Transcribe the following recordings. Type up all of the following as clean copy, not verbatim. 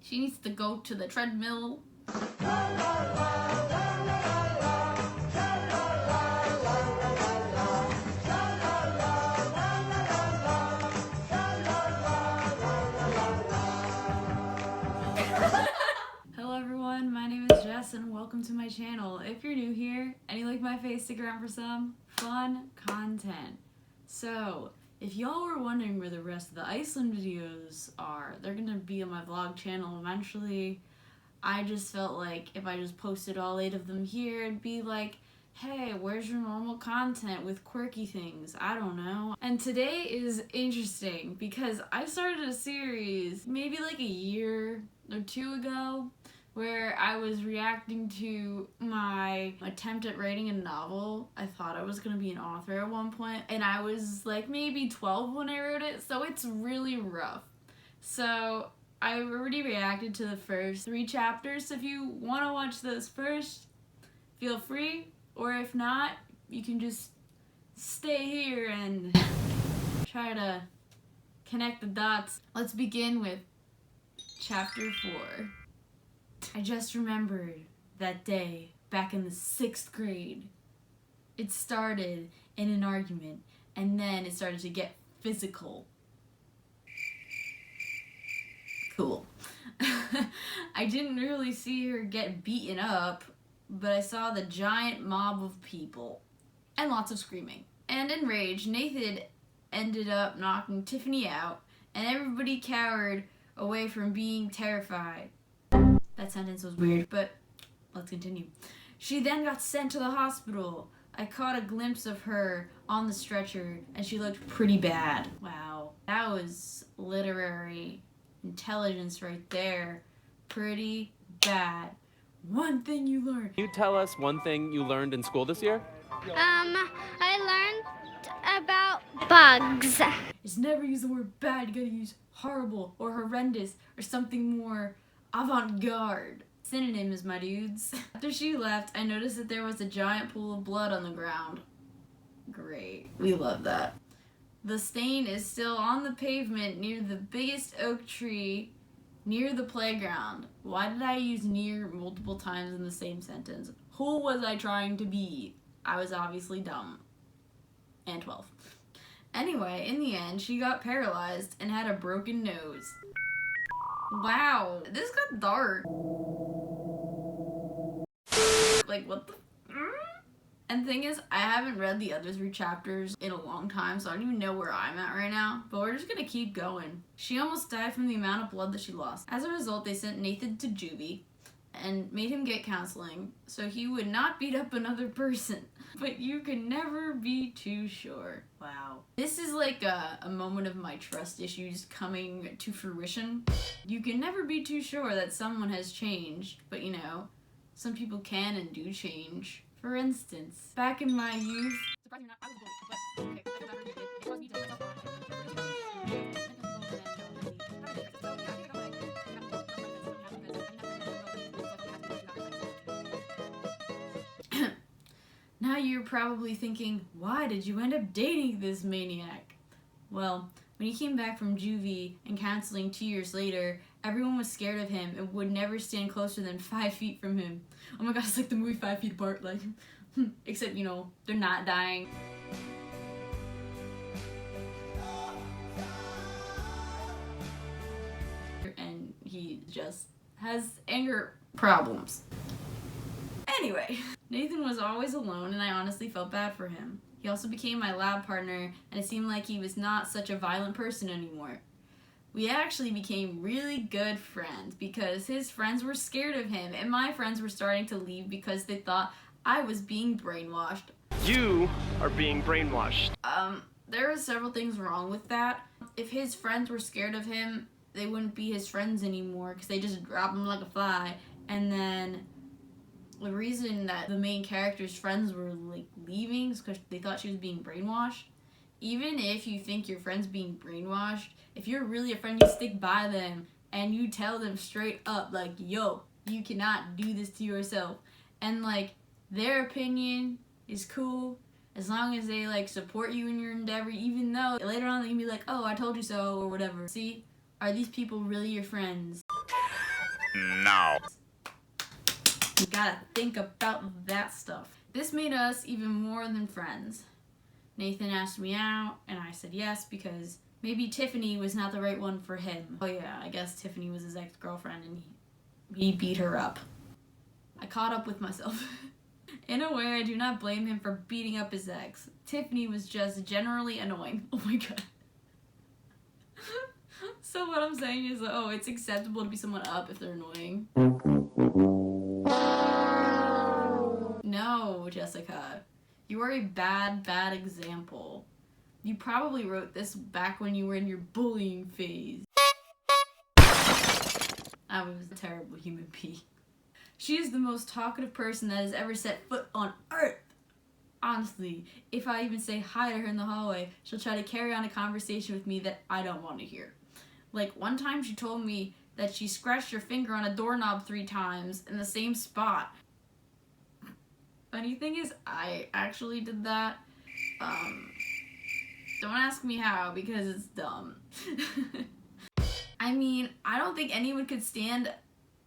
She needs to go to the treadmill. Hello everyone, my name is Jess and welcome to my channel. If you're new here and you like my face, stick around for some fun content. So, if y'all were wondering where the rest of the Iceland videos are, they're gonna be on my vlog channel eventually. I just felt like if I just posted all 8 of them here, it'd be like, hey, where's your normal content with quirky things? I don't know. And today is interesting because I started a series maybe like a year or 2 ago where I was reacting to my attempt at writing a novel. I thought I was gonna be an author at one point, and I was like maybe 12 when I wrote it, so it's really rough. So I already reacted to the first 3 chapters, so if you want to watch those first, feel free, or if not, you can just stay here and try to connect the dots. Let's begin with chapter 4. I just remembered that day back in the 6th grade. It started in an argument, and then it started to get physical. Cool. I didn't really see her get beaten up, but I saw the giant mob of people and lots of screaming. And enraged, Nathan ended up knocking Tiffany out, and everybody cowered away from being terrified. That sentence was weird, but let's continue. She then got sent to the hospital. I caught a glimpse of her on the stretcher, and she looked pretty bad. Wow, that was literary intelligence right there. Pretty bad. One thing you learned. Can you tell us one thing you learned in school this year? I learned about bugs. Is never use the word bad. You gotta use horrible or horrendous or something more avant-garde. Synonyms, my dudes. After she left, I noticed that there was a giant pool of blood on the ground. Great. We love that. The stain is still on the pavement near the biggest oak tree near the playground. Why did I use near multiple times in the same sentence? Who was I trying to be? I was obviously dumb. And 12. Anyway, in the end, she got paralyzed and had a broken nose. Wow, this got dark. Like, what the? And the thing is, I haven't read the other 3 chapters in a long time, so I don't even know where I'm at right now. But we're just gonna keep going. She almost died from the amount of blood that she lost. As a result, they sent Nathan to juvie and made him get counseling so he would not beat up another person. But you can never be too sure. Wow. This is like a moment of my trust issues coming to fruition. You can never be too sure that someone has changed, but you know, some people can and do change. For instance, back in my youth, surprisingly not, I was bullied, but okay, I feel bad for you. It caused me to myself. Now you're probably thinking, why did you end up dating this maniac? Well, when he came back from juvie and counseling 2 years later, everyone was scared of him and would never stand closer than 5 feet from him. Oh my god, it's like the movie 5 Feet Apart, like, except, you know, they're not dying. And he just has anger problems. Anyway, Nathan was always alone and I honestly felt bad for him. He also became my lab partner and it seemed like he was not such a violent person anymore. We actually became really good friends because his friends were scared of him and my friends were starting to leave because they thought I was being brainwashed. You are being brainwashed. There were several things wrong with that. If his friends were scared of him, they wouldn't be his friends anymore because they just drop him like a fly. And then the reason that the main character's friends were like leaving is because they thought she was being brainwashed. Even if you think your friend's being brainwashed, if you're really a friend, you stick by them and you tell them straight up, like, yo, you cannot do this to yourself. And like, their opinion is cool as long as they like support you in your endeavor, even though later on they can be like, oh, I told you so, or whatever. See, are these people really your friends? You gotta think about that stuff. This made us even more than friends. Nathan asked me out, and I said yes because maybe Tiffany was not the right one for him. Oh yeah, I guess Tiffany was his ex-girlfriend and he beat her up. I caught up with myself. In a way, I do not blame him for beating up his ex. Tiffany was just generally annoying. Oh my god. So what I'm saying is, oh, it's acceptable to beat someone up if they're annoying. No, Jessica. You are a bad example. You probably wrote this back when you were in your bullying phase. I was a terrible human being. She is the most talkative person that has ever set foot on earth. Honestly, if I even say hi to her in the hallway, she'll try to carry on a conversation with me that I don't want to hear. Like, one time she told me that she scratched her finger on a doorknob 3 times in the same spot. Funny thing is, I actually did that. Don't ask me how, because it's dumb. I mean, I don't think anyone could stand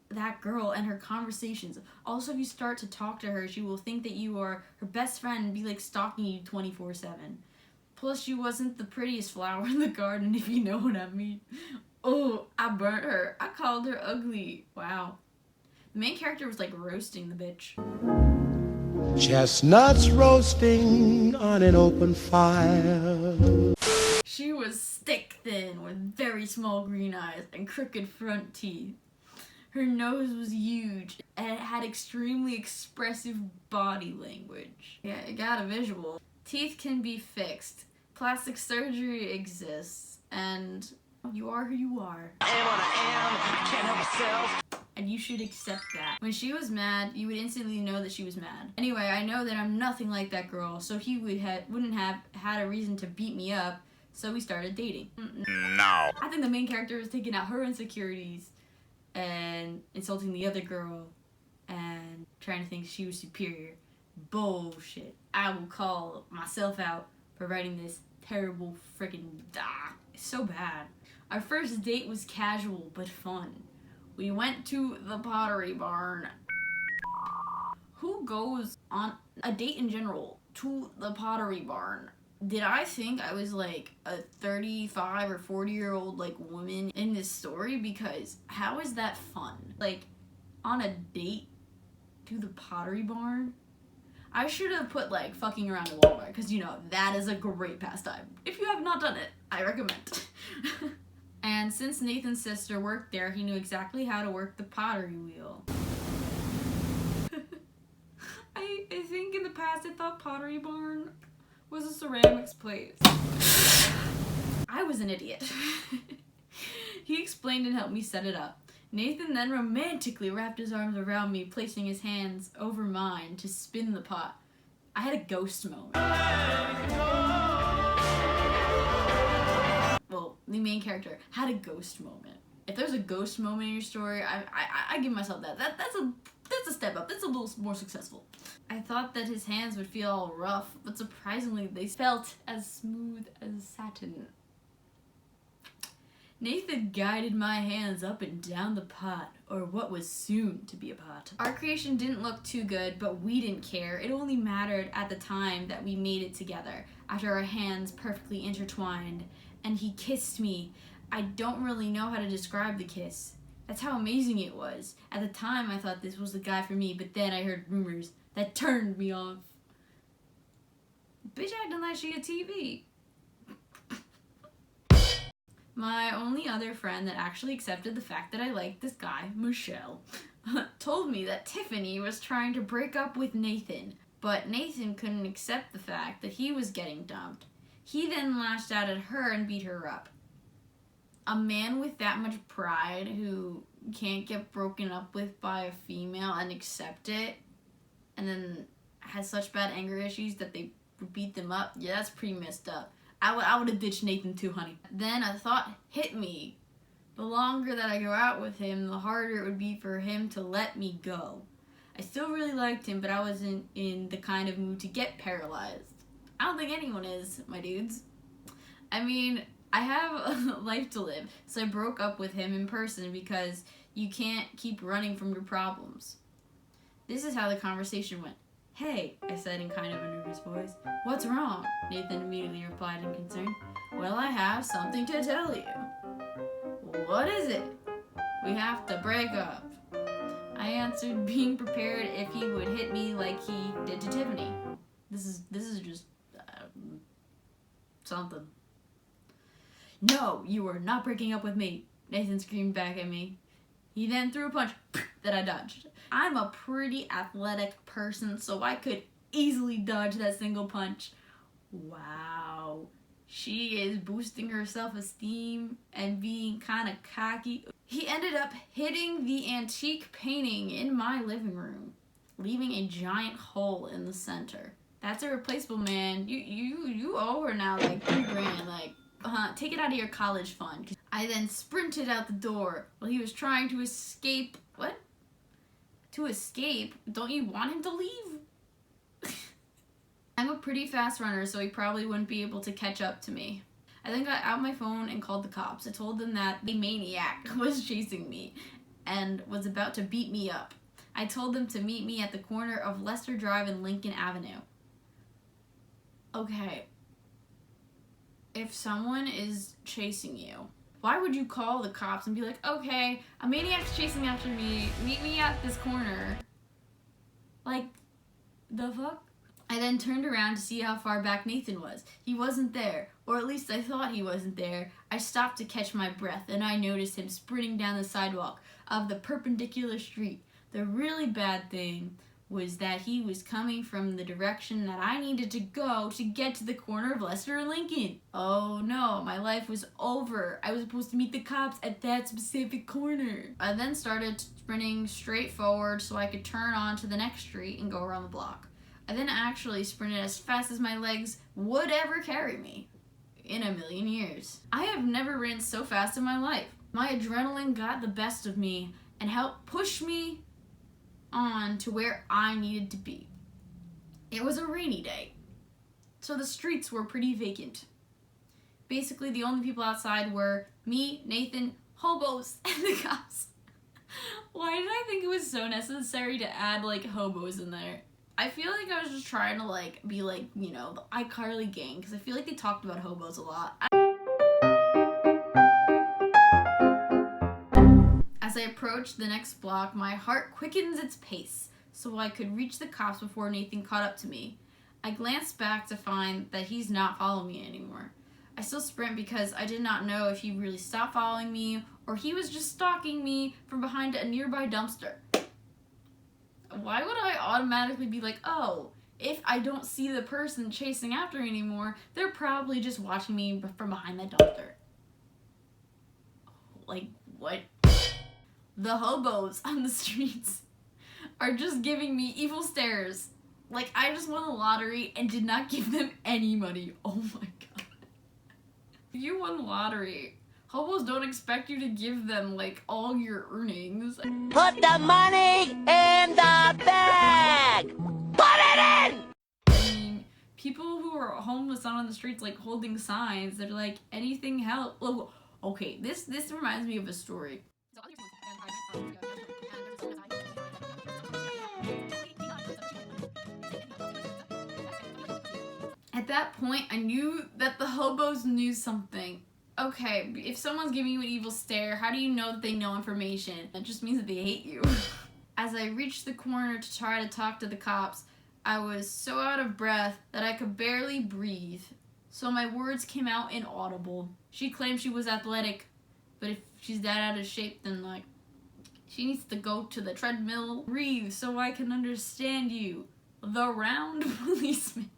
that girl and her conversations. Also, if you start to talk to her, she will think that you are her best friend and be like stalking you 24/7. Plus, she wasn't the prettiest flower in the garden, if you know what I mean. Oh, I burnt her. I called her ugly. Wow. The main character was like roasting the bitch. Chestnuts roasting on an open fire. She was stick thin with very small green eyes and crooked front teeth. Her nose was huge and it had extremely expressive body language. Yeah, it got a visual. Teeth can be fixed. Plastic surgery exists. And you are who you are. I can't help myself. And you should accept that. When she was mad, you would instantly know that she was mad. Anyway, I know that I'm nothing like that girl, so he wouldn't have had a reason to beat me up, so we started dating. No. I think the main character was taking out her insecurities and insulting the other girl and trying to think she was superior. Bullshit. I will call myself out for writing this terrible freaking It's so bad. Our first date was casual but fun. We went to the Pottery Barn. Who goes on a date in general to the Pottery Barn? Did I think I was like a 35 or 40-year-old like woman in this story? Because how is that fun? Like, on a date to the Pottery Barn? I should have put like fucking around in Walmart, because you know, that is a great pastime. If you have not done it, I recommend. And since Nathan's sister worked there, he knew exactly how to work the pottery wheel. I think in the past I thought Pottery Barn was a ceramics place. I was an idiot. He explained and helped me set it up. Nathan then romantically wrapped his arms around me, placing his hands over mine to spin the pot. I had a ghost moment. Well, the main character had a ghost moment. If there's a ghost moment in your story, I give myself that. That's a step up. That's a little more successful. I thought that his hands would feel all rough, but surprisingly they felt as smooth as satin. Nathan guided my hands up and down the pot, or what was soon to be a pot. Our creation didn't look too good, but we didn't care. It only mattered at the time that we made it together, after our hands perfectly intertwined, and he kissed me. I don't really know how to describe the kiss. That's how amazing it was. At the time, I thought this was the guy for me, but then I heard rumors that turned me off. Bitch acting like she a TV. My only other friend that actually accepted the fact that I liked this guy, Michelle, told me that Tiffany was trying to break up with Nathan, but Nathan couldn't accept the fact that he was getting dumped. He then lashed out at her and beat her up. A man with that much pride who can't get broken up with by a female and accept it, and then has such bad anger issues that they beat them up, yeah, that's pretty messed up. I would have ditched Nathan too, honey. Then a thought hit me. The longer that I go out with him, the harder it would be for him to let me go. I still really liked him, but I wasn't in the kind of mood to get paralyzed. I don't think anyone is, my dudes. I mean, I have a life to live, so I broke up with him in person because You can't keep running from your problems. This is how the conversation went. Hey, I said in kind of a nervous voice. What's wrong? Nathan immediately replied in concern. Well, I have something to tell you. What is it? We have to break up. I answered, being prepared if he would hit me like he did to Tiffany. This is just something. No, you are not breaking up with me, Nathan screamed back at me. He then threw a punch that I dodged. I'm a pretty athletic person, so I could easily dodge that single punch. Wow. She is boosting her self-esteem and being kind of cocky. He ended up hitting the antique painting in my living room, leaving a giant hole in the center. That's irreplaceable, man. You owe her now like $3,000. Like, take it out of your college fund. I then sprinted out the door while he was trying to escape. What? To escape? Don't you want him to leave? I'm a pretty fast runner, so he probably wouldn't be able to catch up to me. I then got out my phone and called the cops. I told them that a maniac was chasing me and was about to beat me up. I told them to meet me at the corner of Lester Drive and Lincoln Avenue. Okay. If someone is chasing you, why would you call the cops and be like, okay, a maniac's chasing after me, meet me at this corner? Like, the fuck? I then turned around to see how far back Nathan was. He wasn't there, or at least I thought he wasn't there. I stopped to catch my breath, and I noticed him sprinting down the sidewalk of the perpendicular street. The really bad thing was that he was coming from the direction that I needed to go to get to the corner of Lester and Lincoln. Oh no, my life was over. I was supposed to meet the cops at that specific corner. I then started sprinting straight forward so I could turn on to the next street and go around the block. I then actually sprinted as fast as my legs would ever carry me in a million years. I have never ran so fast in my life. My adrenaline got the best of me and helped push me on to where I needed to be. It was a rainy day, so the streets were pretty vacant. Basically, the only people outside were me, Nathan, hobos, and the cops. Why did I think it was so necessary to add, like, hobos in there? I feel like I was just trying to, like, be like, you know, the iCarly gang, because I feel like they talked about hobos a lot. As I approached the next block, my heart quickens its pace so I could reach the cops before Nathan caught up to me. I glanced back to find that he's not following me anymore. I still sprint because I did not know if he really stopped following me or he was just stalking me from behind a nearby dumpster. Why would I automatically be like, oh, if I don't see the person chasing after me anymore, they're probably just watching me from behind that dumpster. Like, what? The hobos on the streets are just giving me evil stares. Like, I just won the lottery and did not give them any money. Oh my god. If you won the lottery, hobos don't expect you to give them, like, all your earnings. Put the money in the bag! Put it in! I mean, people who are homeless out on the streets, like, holding signs, they're like, anything help. Oh, okay, this reminds me of a story. At that point, I knew that the hobos knew something. Okay, if someone's giving you an evil stare, how do you know that they know information? That just means that they hate you. As I reached the corner to try to talk to the cops, I was so out of breath that I could barely breathe. So my words came out inaudible. She claimed she was athletic, but if she's that out of shape, then, like, she needs to go to the treadmill. Breathe so I can understand you. The round policeman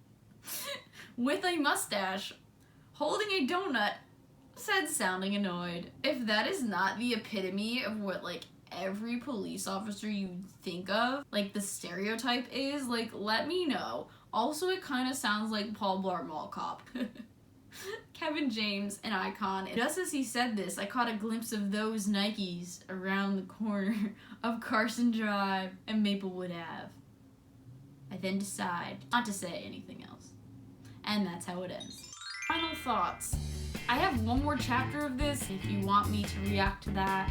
with a mustache holding a donut said, sounding annoyed. If that is not the epitome of what, like, every police officer you think of, like, the stereotype is, like, let me know. Also, it kind of sounds like Paul Blart Mall Cop. Kevin James, an icon. Just as he said this, I caught a glimpse of those Nikes around the corner of Carson Drive and Maplewood Ave. I then decide not to say anything else. And that's how it ends. Final thoughts. I have one more chapter of this if you want me to react to that.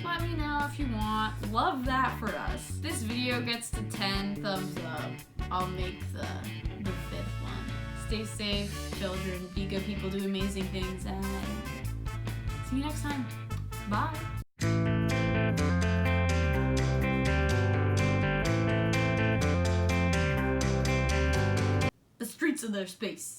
Let me know if you want. Love that for us. This video gets to 10 thumbs up. I'll make the 5th one. Stay safe, children. Be good people, do amazing things, and see you next time. Bye. The streets of their space.